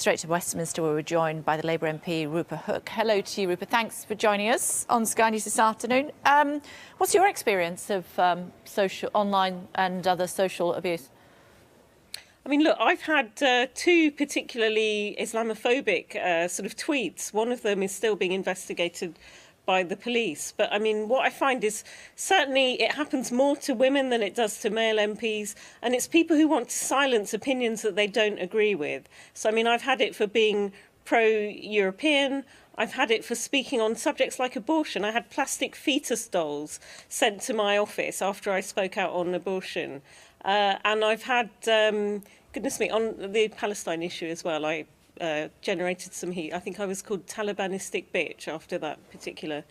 straight to Westminster, where we're joined by the Labour MP, Rupa. Hello to you, Rupa. Thanks for joining us on Sky News this afternoon. What's your experience of online and other social abuse? I mean, look, I've had two particularly Islamophobic sort of tweets. One of them is still being investigated by the police. But I mean, what I find is certainly it happens more to women than it does to male MPs. And it's people who want to silence opinions that they don't agree with. So, I mean, I've had it for being pro-European. I've had it for speaking on subjects like abortion. I had plastic fetus dolls sent to my office after I spoke out on abortion. And I've had, goodness me, on the Palestine issue as well, I generated some heat. I think I was called Talibanistic bitch after that particular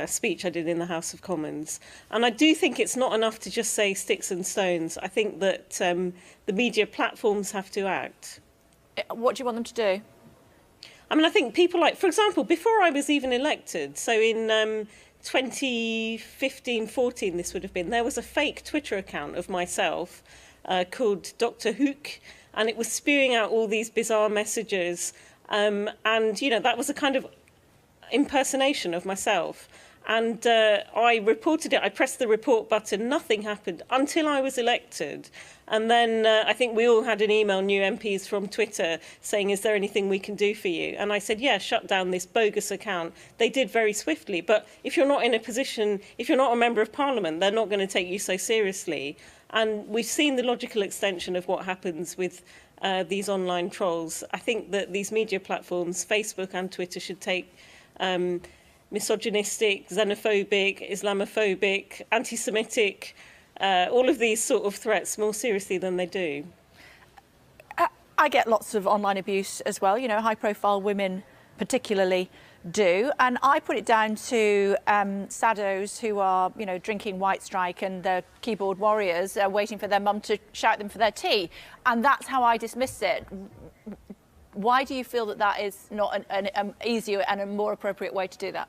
speech I did in the House of Commons. And I do think it's not enough to just say sticks and stones. I think that the media platforms have to act. What do you want them to do? I mean, I think people like, for example, before I was even elected, so in 2015-14 this would have been, there was a fake Twitter account of myself called Dr. Hook, and it was spewing out all these bizarre messages, and you know, that was a kind of impersonation of myself. And I reported it. I pressed the report button. Nothing happened until I was elected. And then I think we all had an email, new MPs from Twitter, saying, is there anything we can do for you? And I said, yeah, shut down this bogus account. They did very swiftly. But if you're not in a position, if you're not a member of Parliament, they're not going to take you so seriously. And we've seen the logical extension of what happens with these online trolls. I think that these media platforms, Facebook and Twitter, should take misogynistic, xenophobic, Islamophobic, anti-Semitic, all of these sort of threats more seriously than they do. I get lots of online abuse as well, you know, high-profile women particularly do, and I put it down to saddos who are, you know, drinking White Strike and the keyboard warriors waiting for their mum to shout them for their tea, and that's how I dismiss it. Why do you feel that that is not an easier and a more appropriate way to do that?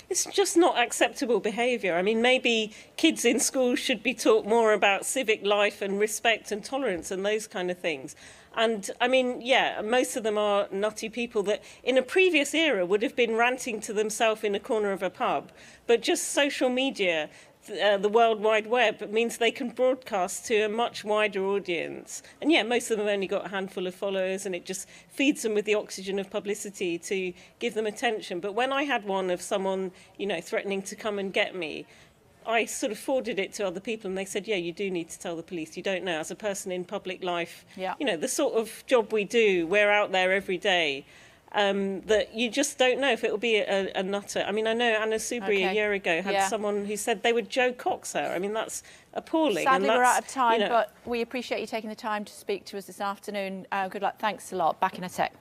It's just not acceptable behaviour. I mean, maybe kids in schools should be taught more about civic life and respect and tolerance and those kind of things. And I mean, yeah, most of them are nutty people that in a previous era would have been ranting to themselves in a corner of a pub. But just social media, the World Wide Web, means they can broadcast to a much wider audience. And yeah, most of them have only got a handful of followers, and it just feeds them with the oxygen of publicity to give them attention. But when I had one of someone, you know, threatening to come and get me, I sort of forwarded it to other people, and they said, yeah, you do need to tell the police. You don't know, as a person in public life, yeah, you know, the sort of job we do, we're out there every day. That you just don't know if it will be a nutter. I mean, I know Anna Soubry a year ago had someone who said they would Joe Cox her. I mean, that's appalling. Sadly, we're out of time, you know, but we appreciate you taking the time to speak to us this afternoon. Good luck. Thanks a lot. Back in a sec.